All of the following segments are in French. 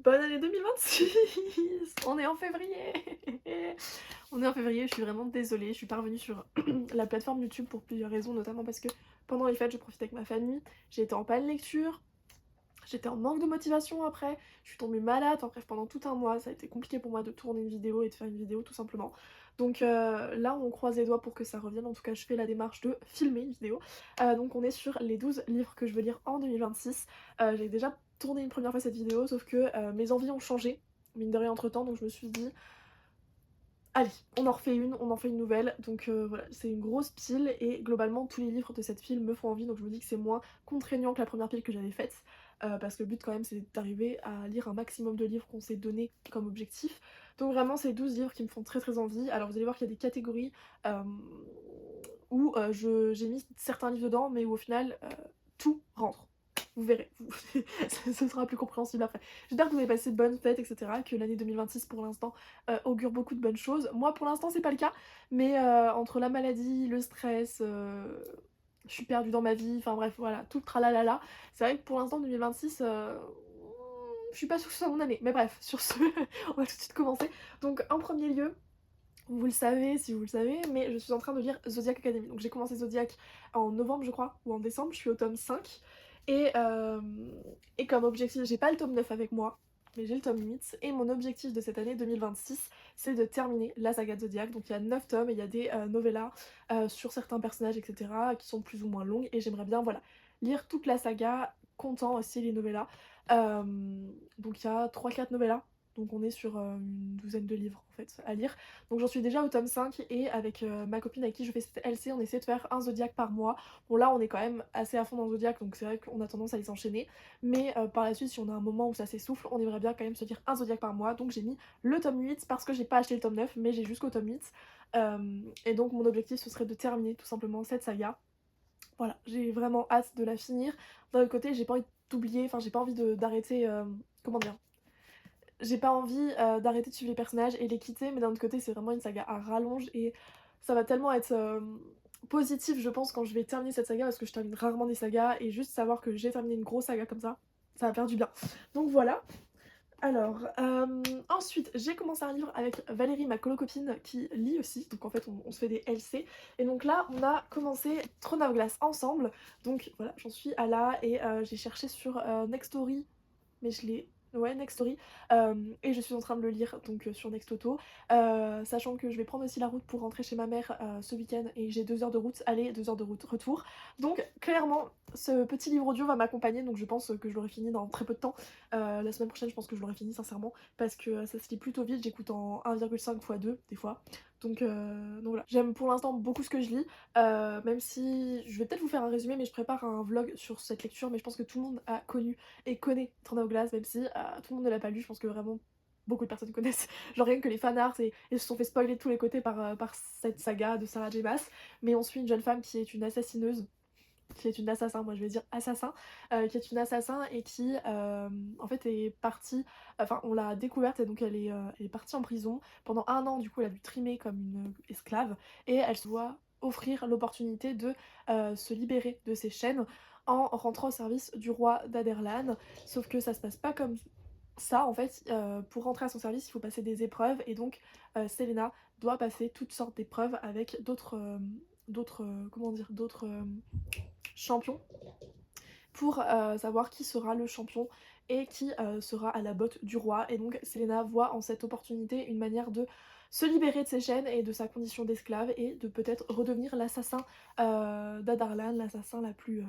Bonne année 2026. On est en février. On est en février, je suis vraiment désolée, je suis pas revenue sur la plateforme YouTube pour plusieurs raisons, notamment parce que pendant les fêtes, je profitais avec ma famille, j'ai été en panne lecture, j'étais en manque de motivation après, je suis tombée malade, en bref pendant tout un mois, ça a été compliqué pour moi de tourner une vidéo et de faire une vidéo tout simplement. Donc là on croise les doigts pour que ça revienne, en tout cas je fais la démarche de filmer une vidéo. Donc on est sur les 12 livres que je veux lire en 2026. J'ai déjà tourné une première fois cette vidéo, sauf que mes envies ont changé, mine de rien entre temps, donc je me suis dit allez, on en fait une nouvelle, donc voilà, c'est une grosse pile et globalement tous les livres de cette pile me font envie, donc je me dis que c'est moins contraignant que la première pile que j'avais faite, parce que le but quand même c'est d'arriver à lire un maximum de livres qu'on s'est donné comme objectif. Donc vraiment c'est 12 livres qui me font très très envie. Alors vous allez voir qu'il y a des catégories où j'ai mis certains livres dedans, mais où au final tout rentre. Vous verrez, ce sera plus compréhensible après. J'espère que vous avez passé de bonnes fêtes, etc. Que l'année 2026 pour l'instant augure beaucoup de bonnes choses. Moi pour l'instant c'est pas le cas, mais entre la maladie, le stress, je suis perdue dans ma vie, enfin bref voilà, tout le tralalala. C'est vrai que pour l'instant 2026, je suis pas sûre que ce soit mon année. Mais bref, sur ce, on va tout de suite commencer. Donc en premier lieu, vous le savez si vous le savez, mais je suis en train de lire Zodiac Academy. Donc j'ai commencé Zodiac en novembre je crois, ou en décembre, je suis au tome 5. Et, euh, et comme objectif, j'ai pas le tome 9 avec moi, mais j'ai le tome 8. Et mon objectif de cette année 2026, c'est de terminer la saga de Zodiac. Donc il y a 9 tomes et il y a des novellas sur certains personnages, etc. qui sont plus ou moins longues. Et j'aimerais bien, voilà, lire toute la saga, comptant aussi les novellas. Euh, donc il y a 3-4 novellas. Donc on est sur une douzaine de livres en fait à lire. Donc j'en suis déjà au tome 5 et avec ma copine avec qui je fais cette LC, on essaie de faire un Zodiac par mois. Bon là on est quand même assez à fond dans Zodiac, donc c'est vrai qu'on a tendance à les enchaîner. Mais par la suite si on a un moment où ça s'essouffle, on aimerait bien quand même se dire un Zodiac par mois. Donc j'ai mis le tome 8 parce que j'ai pas acheté le tome 9 mais j'ai jusqu'au tome 8. Et donc mon objectif ce serait de terminer tout simplement cette saga. Voilà, j'ai vraiment hâte de la finir. D'un autre côté j'ai pas envie d'oublier, enfin j'ai pas envie d'arrêter, comment dire, j'ai pas envie d'arrêter de suivre les personnages et les quitter, mais d'un autre côté c'est vraiment une saga à rallonge et ça va tellement être positif je pense quand je vais terminer cette saga, parce que je termine rarement des sagas et juste savoir que j'ai terminé une grosse saga comme ça va faire du bien. Donc voilà. Alors, ensuite j'ai commencé un livre avec Valérie, ma colo-copine, qui lit aussi, donc en fait on se fait des LC. Et donc là on a commencé Throne of Glass ensemble, donc voilà j'en suis à là et j'ai cherché sur Nextory, mais je l'ai... Ouais, Nextory. Et je suis en train de le lire donc sur Nextoto. Sachant que je vais prendre aussi la route pour rentrer chez ma mère ce week-end et j'ai 2 heures de route aller, 2 heures de route retour. Donc clairement, ce petit livre audio va m'accompagner, donc je pense que je l'aurai fini dans très peu de temps. La semaine prochaine, je pense que je l'aurai fini sincèrement, parce que ça se lit plutôt vite, j'écoute en 1,5 x 2 des fois. Donc voilà, j'aime pour l'instant beaucoup ce que je lis. Même si je vais peut-être vous faire un résumé, mais je prépare un vlog sur cette lecture, mais je pense que tout le monde a connu et connaît Throne of Glass, même si tout le monde ne l'a pas lu. Je pense que vraiment beaucoup de personnes connaissent, genre rien que les fanarts et se sont fait spoiler de tous les côtés par cette saga de Sarah J. Maas. Mais on suit une jeune femme qui est une assassineuse, qui est une assassin, moi je vais dire assassin, qui est une assassin et qui en fait est partie, enfin on l'a découverte et donc elle est partie en prison pendant 1 an. Du coup elle a dû trimer comme une esclave et elle se doit offrir l'opportunité de se libérer de ses chaînes en rentrant au service du roi d'Aderlan. Sauf que ça se passe pas comme ça en fait. Pour rentrer à son service il faut passer des épreuves et donc Selena doit passer toutes sortes d'épreuves avec comment dire, d'autres champion pour savoir qui sera le champion et qui sera à la botte du roi. Et donc Selena voit en cette opportunité une manière de se libérer de ses chaînes et de sa condition d'esclave et de peut-être redevenir l'assassin d'Adarlan, l'assassin la plus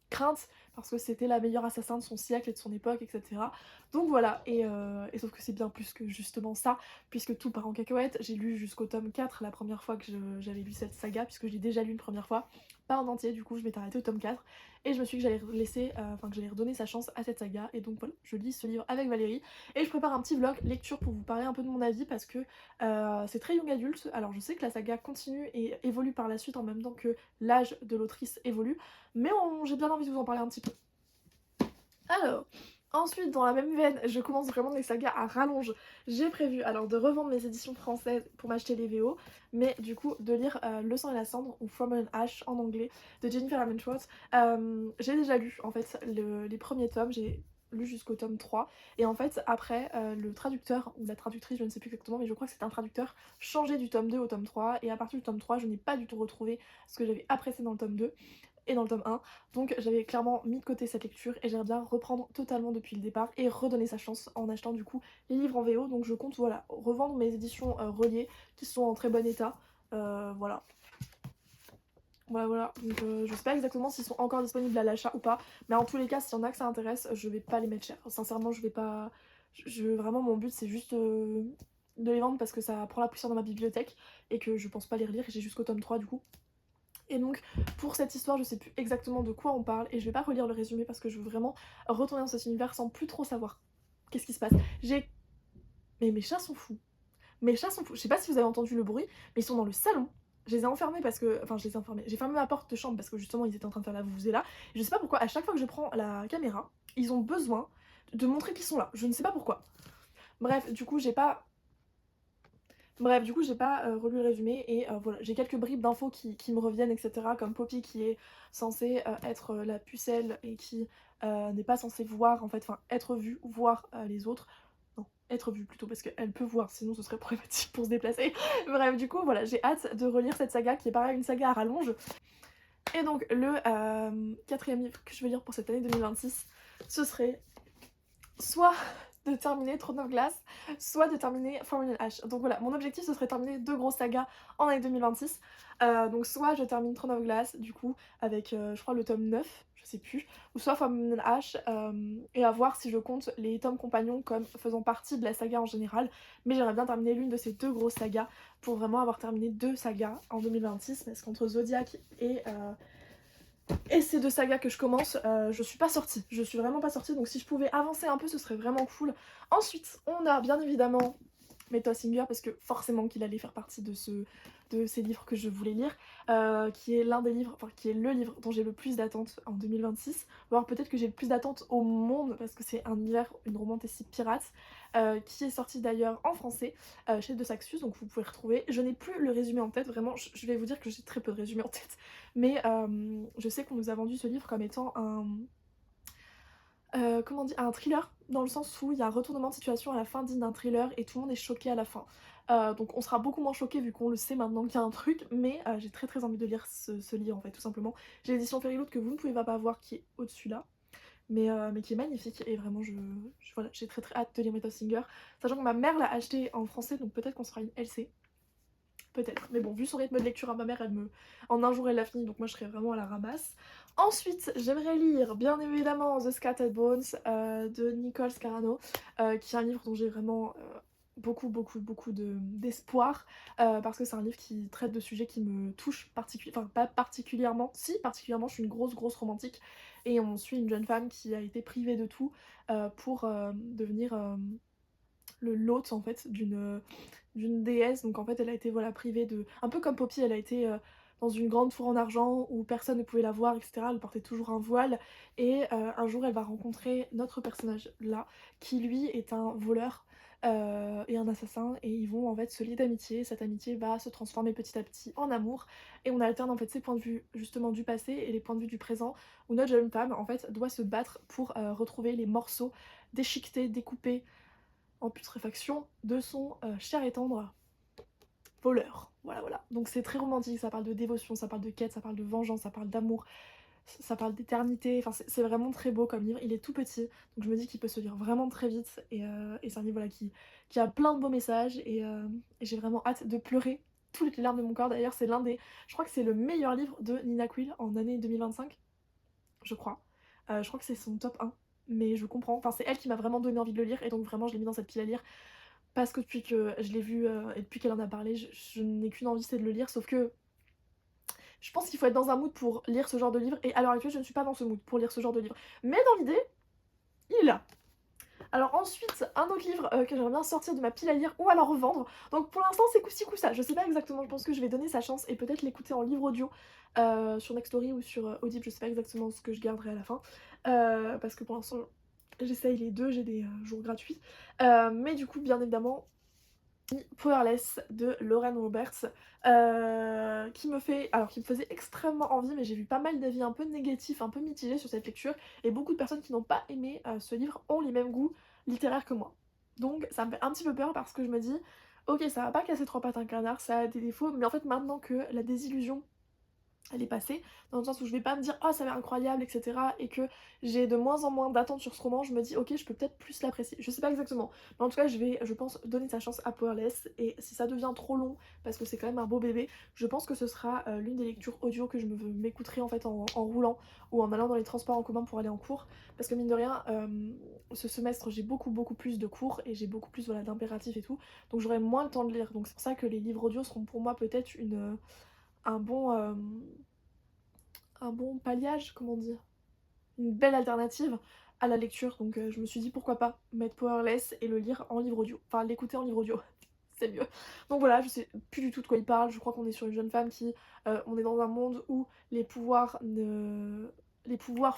crainte, parce que c'était la meilleure assassin de son siècle et de son époque, etc. Donc voilà, et sauf que c'est bien plus que justement ça, puisque tout part en cacahuète. J'ai lu jusqu'au tome 4 la première fois que j'avais lu cette saga, puisque j'ai déjà lu une première fois, pas en entier, du coup je m'étais arrêtée au tome 4, et je me suis dit que j'allais laisser, enfin que j'allais redonner sa chance à cette saga, et donc voilà, je lis ce livre avec Valérie, et je prépare un petit vlog lecture pour vous parler un peu de mon avis, parce que c'est très young adulte. Alors je sais que la saga continue et évolue par la suite en même temps que l'âge de l'autrice évolue, mais j'ai bien envie de vous en parler un petit peu. Alors, ensuite dans la même veine, je commence vraiment des sagas à rallonge. J'ai prévu alors de revendre mes éditions françaises pour m'acheter les VO, mais du coup de lire Le sang et la cendre ou From an Ash en anglais de Jennifer Armentrout. J'ai déjà lu en fait les premiers tomes, j'ai lu jusqu'au tome 3 et en fait après le traducteur ou la traductrice, je ne sais plus exactement, mais je crois que c'était un traducteur, changeait du tome 2 au tome 3 et à partir du tome 3 je n'ai pas du tout retrouvé ce que j'avais apprécié dans le tome 2 et dans le tome 1. Donc j'avais clairement mis de côté cette lecture et j'aimerais bien reprendre totalement depuis le départ et redonner sa chance en achetant du coup les livres en VO. Donc je compte voilà revendre mes éditions reliées qui sont en très bon état. Voilà. Voilà. Donc je sais pas exactement s'ils sont encore disponibles à l'achat ou pas. Mais en tous les cas, s'il y en a que ça intéresse, je vais pas les mettre cher. Sincèrement, je vais pas... Vraiment, mon but c'est juste de les vendre parce que ça prend la poussière dans ma bibliothèque et que je pense pas les relire. J'ai jusqu'au tome 3 du coup. Et donc pour cette histoire je sais plus exactement de quoi on parle et je vais pas relire le résumé parce que je veux vraiment retourner dans cet univers sans plus trop savoir qu'est-ce qui se passe. Mais mes chats sont fous. Mes chats sont fous. Je sais pas si vous avez entendu le bruit, mais ils sont dans le salon. Je les ai enfermés parce que... Enfin je les ai enfermés. J'ai fermé ma porte de chambre parce que justement ils étaient en train de faire la vuvuzela. Et je sais pas pourquoi à chaque fois que je prends la caméra, ils ont besoin de montrer qu'ils sont là. Je ne sais pas pourquoi. Bref, du coup j'ai pas relu le résumé et voilà, j'ai quelques bribes d'infos qui me reviennent, etc. Comme Poppy qui est censée être la pucelle et qui n'est pas censée voir, en fait, enfin être vue, voir les autres. Non, être vue plutôt, parce qu'elle peut voir, sinon ce serait problématique pour se déplacer. Bref, du coup, voilà, j'ai hâte de relire cette saga qui est pareil, une saga à rallonge. Et donc, le quatrième livre que je vais lire pour cette année 2026, ce serait soit de terminer Throne of Glass, soit de terminer Forbidden Ash. Donc voilà, mon objectif ce serait de terminer 2 grosses sagas en année 2026. Donc soit je termine Throne of Glass du coup avec je crois le tome 9, je sais plus, ou soit Forbidden Ash et à voir si je compte les tomes compagnons comme faisant partie de la saga en général. Mais j'aimerais bien terminer l'une de ces 2 grosses sagas pour vraiment avoir terminé 2 sagas en 2026 parce qu'entre Zodiac et ces 2 sagas que je commence, je suis pas sortie. Je suis vraiment pas sortie, donc si je pouvais avancer un peu, ce serait vraiment cool. Ensuite, on a bien évidemment Meta Singer, parce que forcément qu'il allait faire partie de ces livres que je voulais lire, qui est l'un des livres, enfin qui est le livre dont j'ai le plus d'attentes en 2026, voire peut-être que j'ai le plus d'attentes au monde, parce que c'est un univers, une romantasy pirate, qui est sorti d'ailleurs en français chez De Saxus, donc vous pouvez retrouver. Je n'ai plus le résumé en tête, vraiment, je vais vous dire que j'ai très peu de résumé en tête, mais je sais qu'on nous a vendu ce livre comme étant comment dire, un thriller, dans le sens où il y a un retournement de situation à la fin digne d'un thriller et tout le monde est choqué à la fin. Donc on sera beaucoup moins choqué vu qu'on le sait maintenant qu'il y a un truc, mais j'ai très envie de lire ce livre en fait, tout simplement. J'ai l'édition Fairyloot que vous ne pouvez pas voir qui est au-dessus là, mais qui est magnifique et vraiment voilà, j'ai très hâte de lire Metal Singer, sachant que ma mère l'a acheté en français donc peut-être qu'on sera une LC. Peut-être, mais bon, vu son rythme de lecture à ma mère, en un jour elle l'a fini, donc moi je serais vraiment à la ramasse. Ensuite, j'aimerais lire, bien évidemment, The Scattered Bones de Nicole Scarano, qui est un livre dont j'ai vraiment beaucoup d'espoir, parce que c'est un livre qui traite de sujets qui me touchent particulièrement, enfin pas particulièrement, si particulièrement, je suis une grosse romantique, et on suit une jeune femme qui a été privée de tout pour devenir le lot en fait d'une déesse, donc en fait elle a été voilà privée de... Un peu comme Poppy, elle a été dans une grande four en argent où personne ne pouvait la voir, etc. Elle portait toujours un voile, et un jour elle va rencontrer notre personnage là, qui lui est un voleur et un assassin, et ils vont en fait se lier d'amitié. Cette amitié va se transformer petit à petit en amour, et on alterne en fait ses points de vue justement du passé et les points de vue du présent, où notre jeune femme en fait doit se battre pour retrouver les morceaux déchiquetés, découpés en putréfaction de son cher et tendre voleur. Voilà. Donc c'est très romantique, ça parle de dévotion, ça parle de quête, ça parle de vengeance, ça parle d'amour, ça parle d'éternité. Enfin c'est vraiment très beau comme livre. Il est tout petit, donc je me dis qu'il peut se lire vraiment très vite, et c'est un livre voilà, qui a plein de beaux messages, et j'ai vraiment hâte de pleurer toutes les larmes de mon corps. D'ailleurs c'est je crois que c'est le meilleur livre de Nina Quill en année 2025, je crois. Je crois que c'est son top 1, mais je comprends. Enfin, c'est elle qui m'a vraiment donné envie de le lire, et donc vraiment je l'ai mis dans cette pile à lire. Parce que depuis que je l'ai vu et depuis qu'elle en a parlé, je n'ai qu'une envie, c'est de le lire. Sauf que je pense qu'il faut être dans un mood pour lire ce genre de livre, et à l'heure actuelle je ne suis pas dans ce mood pour lire ce genre de livre. Mais dans l'idée, il est là. Alors ensuite, un autre livre que j'aimerais bien sortir de ma pile à lire ou alors revendre. Donc pour l'instant c'est coup-ci coup-ça, je sais pas exactement, je pense que je vais donner sa chance et peut-être l'écouter en livre audio sur Nextory ou sur Audible, je sais pas exactement ce que je garderai à la fin. Parce que pour l'instant j'essaye les deux, j'ai des jours gratuits. Mais du coup bien évidemment Powerless de Lauren Roberts, qui me faisait extrêmement envie, mais j'ai vu pas mal d'avis un peu négatifs, un peu mitigés sur cette lecture, et beaucoup de personnes qui n'ont pas aimé ce livre ont les mêmes goûts littéraires que moi. Donc ça me fait un petit peu peur parce que je me dis, ok, ça va pas casser trois pattes à un canard, ça a des défauts, mais en fait maintenant que la désillusion elle est passée, dans le sens où je vais pas me dire oh ça va être incroyable etc et que j'ai de moins en moins d'attentes sur ce roman, je me dis ok je peux peut-être plus l'apprécier, je sais pas exactement, mais en tout cas je vais je pense donner sa chance à Powerless, et si ça devient trop long parce que c'est quand même un beau bébé, je pense que ce sera l'une des lectures audio que je m'écouterai en fait en roulant ou en allant dans les transports en commun pour aller en cours, parce que mine de rien ce semestre j'ai beaucoup plus de cours et j'ai beaucoup plus voilà, d'impératifs et tout, donc j'aurai moins le temps de lire, donc c'est pour ça que les livres audio seront pour moi peut-être un bon, un bon palliage, comment dire, une belle alternative à la lecture. Donc je me suis dit pourquoi pas mettre Powerless et le lire en livre audio, enfin l'écouter en livre audio. C'est mieux. Donc voilà, je sais plus du tout de quoi il parle. Je crois qu'on est sur une jeune femme qui, on est dans un monde où les pouvoirs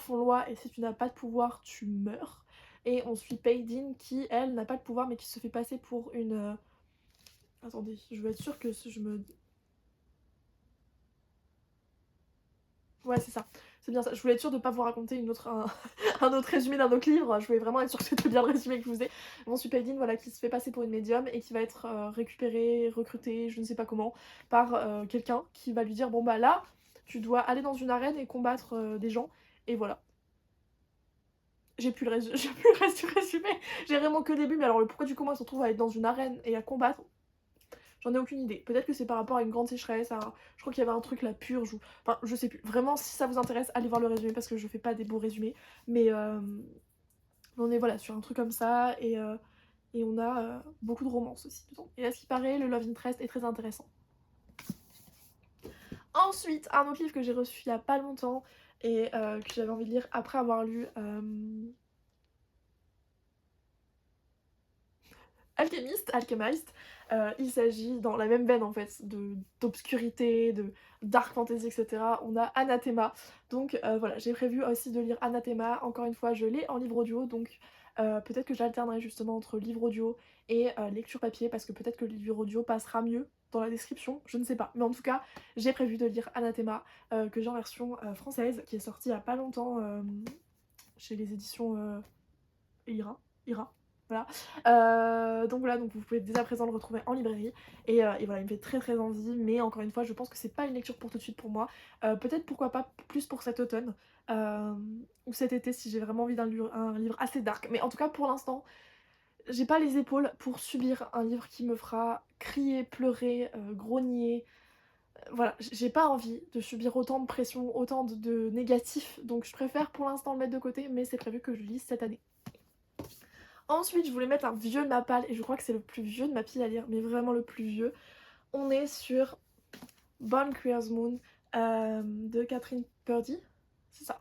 font loi et si tu n'as pas de pouvoir, tu meurs. Et on suit Paydin qui, elle, n'a pas de pouvoir mais qui se fait passer pour une... Attendez, je veux être sûre que je me... Ouais, c'est ça. C'est bien ça. Je voulais être sûre de ne pas vous raconter un autre résumé d'un autre livre. Je voulais vraiment être sûre que c'était bien le résumé que je vous ai. Mon Supaidine, voilà, qui se fait passer pour une médium et qui va être récupérée, recrutée, je ne sais pas comment, par quelqu'un qui va lui dire bon bah là, tu dois aller dans une arène et combattre des gens. Et voilà. J'ai plus le reste du résumé. J'ai vraiment que le début, mais alors le pourquoi du comment elle se retrouve à être dans une arène et à combattre, j'en ai aucune idée. Peut-être que c'est par rapport à une grande sécheresse, je crois qu'il y avait un truc, la purge, ou... Enfin, je sais plus. Vraiment, si ça vous intéresse, allez voir le résumé, parce que je fais pas des beaux résumés. Mais on est voilà, sur un truc comme ça, et on a beaucoup de romance aussi dedans. Et à ce qui paraît, le Love Interest est très intéressant. Ensuite, un autre livre que j'ai reçu il y a pas longtemps, et que j'avais envie de lire après avoir lu... Alchemist, il s'agit dans la même veine en fait d'obscurité, de dark fantasy, etc. On a Anathema, donc voilà, j'ai prévu aussi de lire Anathema. Encore une fois, je l'ai en livre audio, donc peut-être que j'alternerai justement entre livre audio et lecture papier, parce que peut-être que le livre audio passera mieux dans la description, je ne sais pas. Mais en tout cas, j'ai prévu de lire Anathema, que j'ai en version française, qui est sortie il y a pas longtemps chez les éditions Ira. Voilà. Donc voilà, donc vous pouvez dès à présent le retrouver en librairie. Et voilà, il me fait très envie, mais encore une fois, je pense que c'est pas une lecture pour tout de suite pour moi. Peut-être pourquoi pas plus pour cet automne ou cet été si j'ai vraiment envie d'un livre assez dark. Mais en tout cas, pour l'instant, j'ai pas les épaules pour subir un livre qui me fera crier, pleurer, grogner. Voilà, j'ai pas envie de subir autant de pression, autant de négatifs, donc je préfère pour l'instant le mettre de côté, mais c'est prévu que je lise cette année. Ensuite, je voulais mettre un vieux de ma palle, et je crois que c'est le plus vieux de ma pile à lire, mais vraiment le plus vieux. On est sur Born Queer's Moon de Catherine Purdy, c'est ça,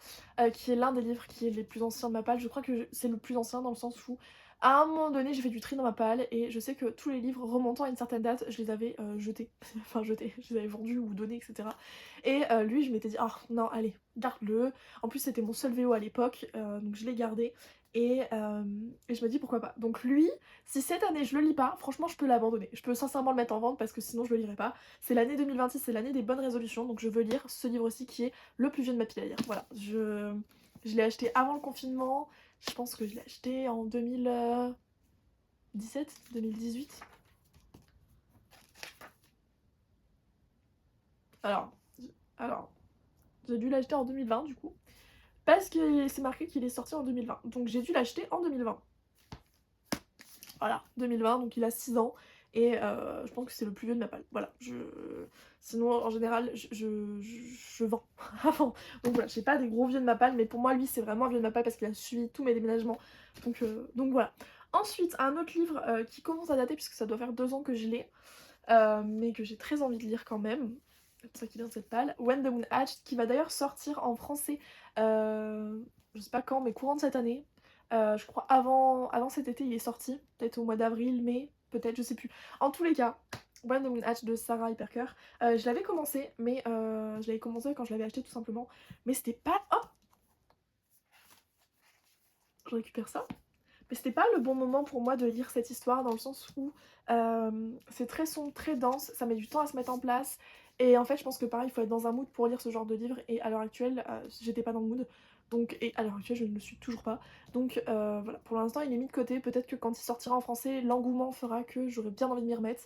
qui est l'un des livres qui est les plus anciens de ma palle. Je crois que c'est le plus ancien dans le sens où, à un moment donné, j'ai fait du tri dans ma palle, et je sais que tous les livres remontant à une certaine date, je les avais jetés, enfin jetés, je les avais vendus ou donnés, etc. Et lui, je m'étais dit, ah non, allez, garde-le. En plus, c'était mon seul VO à l'époque, donc je l'ai gardé. Et je me dis pourquoi pas. Donc lui, si cette année je le lis pas, franchement je peux l'abandonner. Je peux sincèrement le mettre en vente parce que sinon je le lirai pas. C'est l'année 2026, c'est l'année des bonnes résolutions, donc je veux lire ce livre aussi qui est le plus vieux de ma pile à lire. Voilà, je l'ai acheté avant le confinement, je pense que je l'ai acheté en 2017, 2018. Alors, alors j'ai dû l'acheter en 2020 du coup. Parce que c'est marqué qu'il est sorti en 2020. Donc j'ai dû l'acheter en 2020. Voilà, 2020, donc il a 6 ans. Et je pense que c'est le plus vieux de ma palle. Voilà, sinon en général, je vends avant. Donc voilà, j'ai pas des gros vieux de ma palle, mais pour moi, lui, c'est vraiment un vieux de ma palle parce qu'il a suivi tous mes déménagements. Donc voilà. Ensuite, un autre livre qui commence à dater, puisque ça doit faire 2 ans que je l'ai, mais que j'ai très envie de lire quand même. C'est pour ça qu'il vient de cette palle. When the Moon Hatched, qui va d'ailleurs sortir en français, je sais pas quand, mais courant de cette année. Je crois avant cet été il est sorti, peut-être au mois d'avril, mai, peut-être, je sais plus. En tous les cas, When the Moon Hatched de Sarah Hyperker, je l'avais commencé, mais je l'avais commencé quand je l'avais acheté tout simplement, mais c'était pas... Oh, je récupère ça. Mais c'était pas le bon moment pour moi de lire cette histoire dans le sens où c'est très sombre, très dense, ça met du temps à se mettre en place. Et en fait, je pense que pareil, il faut être dans un mood pour lire ce genre de livre. Et à l'heure actuelle, j'étais pas dans le mood. Donc, et à l'heure actuelle, je ne le suis toujours pas. Donc voilà, pour l'instant, il est mis de côté. Peut-être que quand il sortira en français, l'engouement fera que j'aurai bien envie de m'y remettre.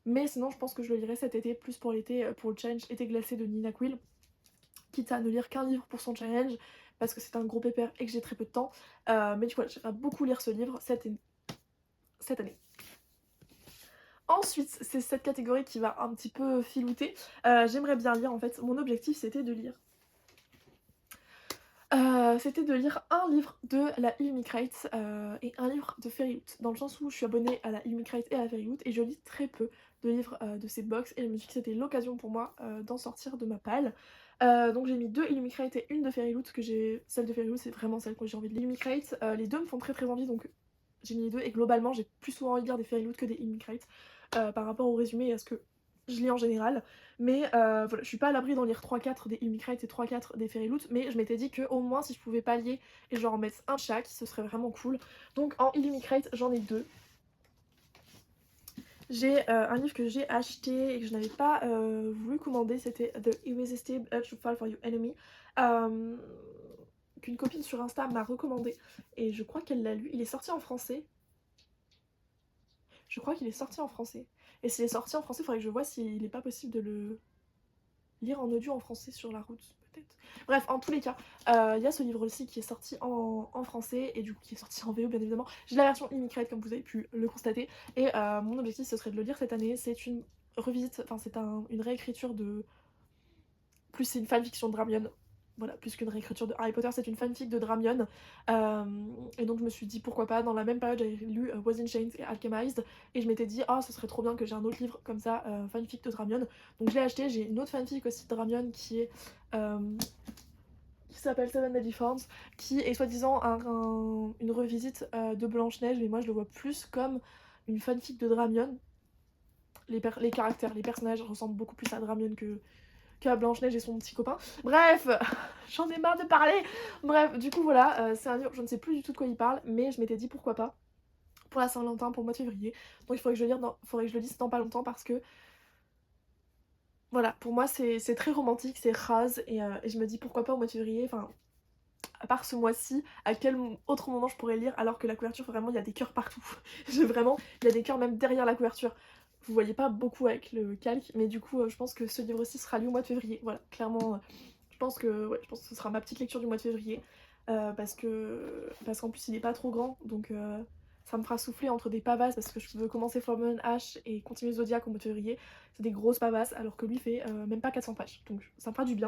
Mais sinon, je pense que je le lirai cet été, plus pour l'été, pour le challenge été glacé de Nina Quill. Quitte à ne lire qu'un livre pour son challenge, parce que c'est un gros pépère et que j'ai très peu de temps. Mais du coup, voilà, j'aimerais beaucoup lire ce livre cette année. Ensuite, c'est cette catégorie qui va un petit peu filouter. J'aimerais bien lire, en fait, mon objectif c'était de lire. C'était de lire un livre de la Illumicrate et un livre de Fairyloot, dans le sens où je suis abonnée à la Illumicrate et à la Fairyloot et je lis très peu de livres de ces box et je me suis dit que c'était l'occasion pour moi d'en sortir de ma palle. Donc j'ai mis 2 Illumicrate et une de Fairyloot, celle de Fairyloot c'est vraiment celle que j'ai envie de l'Illumicrate. Les deux me font très très envie donc j'ai mis les deux et globalement j'ai plus souvent envie de lire des Fairyloot que des Illumicrate par rapport au résumé et à ce que je lis en général. Mais voilà, je suis pas à l'abri d'en lire 3-4 des Illumicrate et 3-4 des Fairyloot, mais je m'étais dit que au moins si je pouvais pallier et genre en mettre un chaque, ce serait vraiment cool. Donc en Illumicrate, j'en ai 2. J'ai un livre que j'ai acheté et que je n'avais pas voulu commander, c'était The Irresistible Urge to Fall for Your Enemy, qu'une copine sur Insta m'a recommandé et je crois qu'elle l'a lu. Il est sorti en français. Je crois qu'il est sorti en français. Et s'il est sorti en français, il faudrait que je vois s'il n'est pas possible de le lire en audio en français sur la route, peut-être. Bref, en tous les cas, il y a ce livre-ci qui est sorti en français et du coup qui est sorti en VO bien évidemment. J'ai la version Illumicrate comme vous avez pu le constater et mon objectif ce serait de le lire cette année. C'est une revisite, enfin c'est une réécriture de... Plus c'est une fanfiction de Dramion. Voilà, plus qu'une réécriture de Harry Potter, c'est une fanfic de Dramion. Et donc je me suis dit pourquoi pas, dans la même période j'avais lu Was in Chains et Alchemized et je m'étais dit oh ce serait trop bien que j'ai un autre livre comme ça, fanfic de Dramion. Donc je l'ai acheté, j'ai une autre fanfic aussi de Dramion qui s'appelle Seven Deadly Forms, qui est soi-disant une revisite de Blanche-Neige, mais moi je le vois plus comme une fanfic de Dramion. Les caractères, les personnages ressemblent beaucoup plus à Dramion qu'à Blanche-Neige et son petit copain. Bref, j'en ai marre de parler. Bref, du coup voilà, c'est un livre, je ne sais plus du tout de quoi il parle, mais je m'étais dit pourquoi pas pour la Saint-Valentin, pour le mois de février. Donc il faudrait que je le lise dans pas longtemps parce que voilà, pour moi c'est très romantique, c'est rase et je me dis pourquoi pas au mois de février, enfin à part ce mois-ci, à quel autre moment je pourrais lire alors que la couverture vraiment il y a des cœurs partout. Vraiment, il y a des cœurs même derrière la couverture. Vous voyez pas beaucoup avec le calque, mais du coup je pense que ce livre-ci sera lu au mois de février. Voilà, clairement, je pense que ce sera ma petite lecture du mois de février. Parce qu'en plus il est pas trop grand, donc ça me fera souffler entre des pavasses parce que je veux commencer Flamme H et continuer Zodiac au mois de février. C'est des grosses pavasses alors que lui fait même pas 400 pages, donc ça me fera du bien.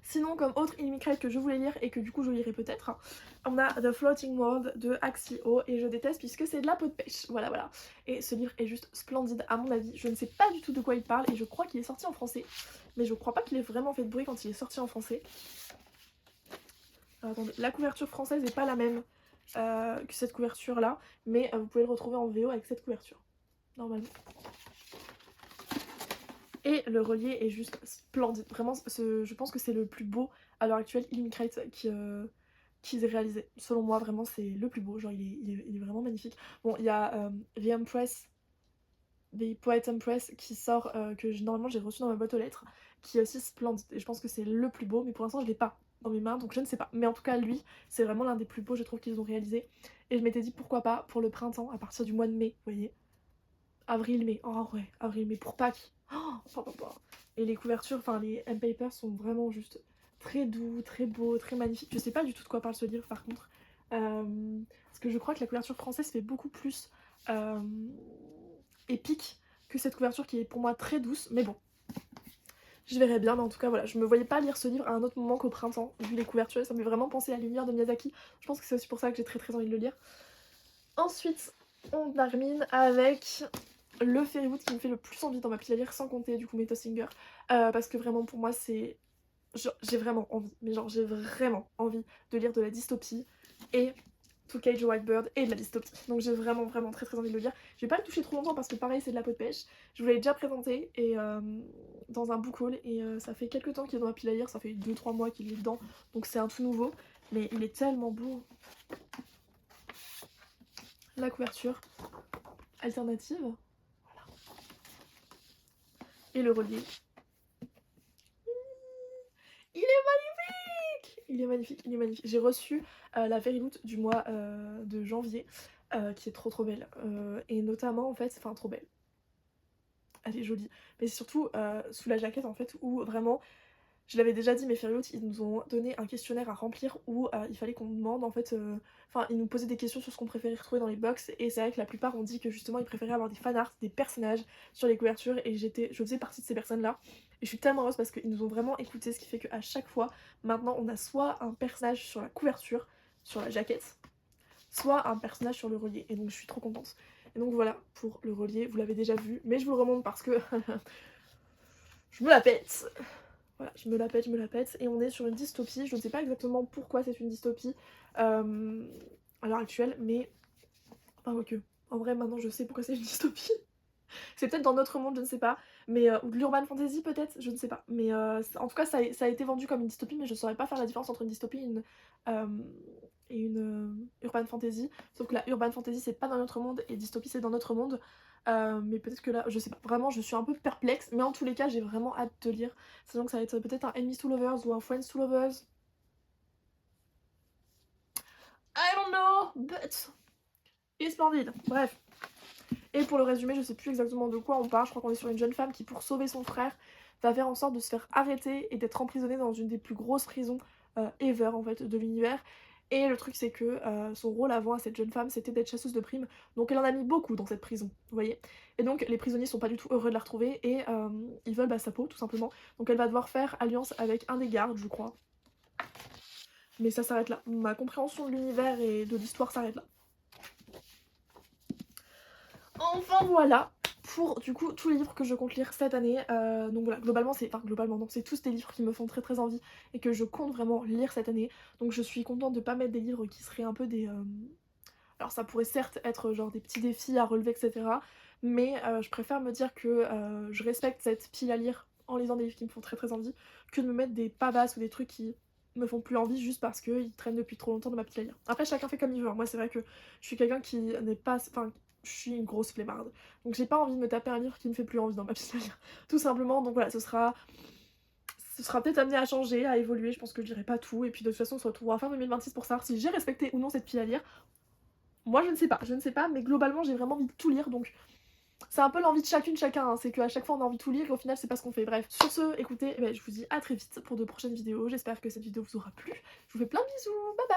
Sinon, comme autre Illumicrate que je voulais lire et que du coup je lirai peut-être, on a The Floating World de Axio et je déteste puisque c'est de la peau de pêche. Voilà, voilà. Et ce livre est juste splendide à mon avis. Je ne sais pas du tout de quoi il parle et je crois qu'il est sorti en français. Mais je crois pas qu'il ait vraiment fait de bruit quand il est sorti en français. Alors, attendez, la couverture française n'est pas la même que cette couverture là, mais vous pouvez le retrouver en VO avec cette couverture, normalement. Et le relié est juste splendide. Vraiment, je pense que c'est le plus beau à l'heure actuelle Illumicrate qu'ils aient réalisé. Selon moi, vraiment, c'est le plus beau. Genre, il est vraiment magnifique. Bon, il y a The Empress, The Poet Empress qui sort, normalement j'ai reçu dans ma boîte aux lettres, qui est aussi splendide. Et je pense que c'est le plus beau, mais pour l'instant, je l'ai pas dans mes mains, donc je ne sais pas. Mais en tout cas, lui, c'est vraiment l'un des plus beaux, je trouve, qu'ils ont réalisé. Et je m'étais dit pourquoi pas pour le printemps, à partir du mois de mai, vous voyez. Avril-mai, oh ouais, avril-mai pour Pâques. Oh, et les couvertures, enfin les M-Papers sont vraiment juste très doux, très beaux, très magnifiques. Je sais pas du tout de quoi parle ce livre par contre. Parce que je crois que la couverture française fait beaucoup plus épique que cette couverture qui est pour moi très douce. Mais bon, je verrai bien. Mais en tout cas, voilà, je me voyais pas lire ce livre à un autre moment qu'au printemps, vu les couvertures. Ça me fait vraiment penser à l'univers de Miyazaki. Je pense que c'est aussi pour ça que j'ai très très envie de le lire. Ensuite, on termine avec le Fairyloot qui me fait le plus envie dans ma pile à lire, sans compter du coup Meta Singer, parce que vraiment pour moi c'est... J'ai vraiment envie, mais genre j'ai vraiment envie de lire de la dystopie et To Cage a Whitebird et de la dystopie. Donc j'ai vraiment vraiment très très envie de le lire. Je vais pas le toucher trop longtemps parce que pareil c'est de la peau de pêche. Je vous l'avais déjà présenté et, dans un book haul et ça fait quelques temps qu'il est dans ma pile à lire, ça fait 2-3 mois qu'il est dedans, donc c'est un tout nouveau, mais il est tellement beau. la couverture alternative. Voilà. Et le relié. Il est magnifique! Il est magnifique, il est magnifique. J'ai reçu la Very Loot du mois de janvier, qui est trop belle. Et notamment en fait, enfin trop belle. Elle est jolie. Mais c'est surtout sous la jaquette en fait, où vraiment, je l'avais déjà dit, mais Very Loot, ils nous ont donné un questionnaire à remplir où il fallait qu'on demande en fait, enfin ils nous posaient des questions sur ce qu'on préférait retrouver dans les box, et c'est vrai que la plupart ont dit que justement ils préféraient avoir des fanarts, des personnages sur les couvertures, et je faisais partie de ces personnes là, et je suis tellement heureuse parce qu'ils nous ont vraiment écouté, ce qui fait qu'à chaque fois maintenant on a soit un personnage sur la couverture, sur la jaquette, soit un personnage sur le relié, et donc je suis trop contente. Et donc voilà pour le relié, vous l'avez déjà vu, mais je vous le remonte parce que je me la pète. Voilà, je me la pète, et on est sur une dystopie. Je ne sais pas exactement pourquoi c'est une dystopie à l'heure actuelle, mais... Enfin, ok. En vrai, maintenant, je sais pourquoi c'est une dystopie. C'est peut-être dans notre monde, je ne sais pas, mais... ou de l'urban fantasy, peut-être, je ne sais pas. Mais en tout cas, ça a été vendu comme une dystopie, mais je ne saurais pas faire la différence entre une dystopie et une urban fantasy. Sauf que la urban fantasy, c'est pas dans notre monde, et dystopie, c'est dans notre monde. Mais peut-être que là, je sais pas, vraiment je suis un peu perplexe, mais en tous les cas j'ai vraiment hâte de lire. Sachant que ça va être peut-être un Enemies to Lovers ou un Friends to Lovers. I don't know, but it's splendide. Bref. Et pour le résumé, je sais plus exactement de quoi on parle, je crois qu'on est sur une jeune femme qui, pour sauver son frère, va faire en sorte de se faire arrêter et d'être emprisonnée dans une des plus grosses prisons ever en fait de l'univers. Et le truc c'est que son rôle avant à cette jeune femme c'était d'être chasseuse de primes, donc elle en a mis beaucoup dans cette prison, vous voyez. Et donc les prisonniers sont pas du tout heureux de la retrouver, et ils veulent sa peau tout simplement. Donc elle va devoir faire alliance avec un des gardes, je crois. Mais ça s'arrête là, ma compréhension de l'univers et de l'histoire s'arrête là. Enfin voilà pour du coup tous les livres que je compte lire cette année. Donc voilà, globalement c'est... Enfin globalement non, c'est tous des livres qui me font très envie et que je compte vraiment lire cette année. Donc je suis contente de pas mettre des livres qui seraient un peu des... Alors ça pourrait certes être genre des petits défis à relever, etc. Mais je préfère me dire que je respecte cette pile à lire en lisant des livres qui me font très envie, que de me mettre des pavasses ou des trucs qui me font plus envie juste parce qu'ils traînent depuis trop longtemps dans ma pile à lire. Après chacun fait comme il veut, hein. Moi c'est vrai que je suis quelqu'un qui n'est pas... Enfin, je suis une grosse flemmarde. Donc j'ai pas envie de me taper un livre qui me fait plus envie dans ma pile à lire. Tout simplement, donc voilà, ce sera peut-être amené à changer, à évoluer, je pense que je lirai pas tout, et puis de toute façon on se retrouvera fin 2026 pour savoir si j'ai respecté ou non cette pile à lire. Moi je ne sais pas, mais globalement j'ai vraiment envie de tout lire, donc c'est un peu l'envie de chacun, hein. C'est qu'à chaque fois on a envie de tout lire et au final c'est pas ce qu'on fait. Bref, sur ce, écoutez, je vous dis à très vite pour de prochaines vidéos, j'espère que cette vidéo vous aura plu, je vous fais plein de bisous, bye bye.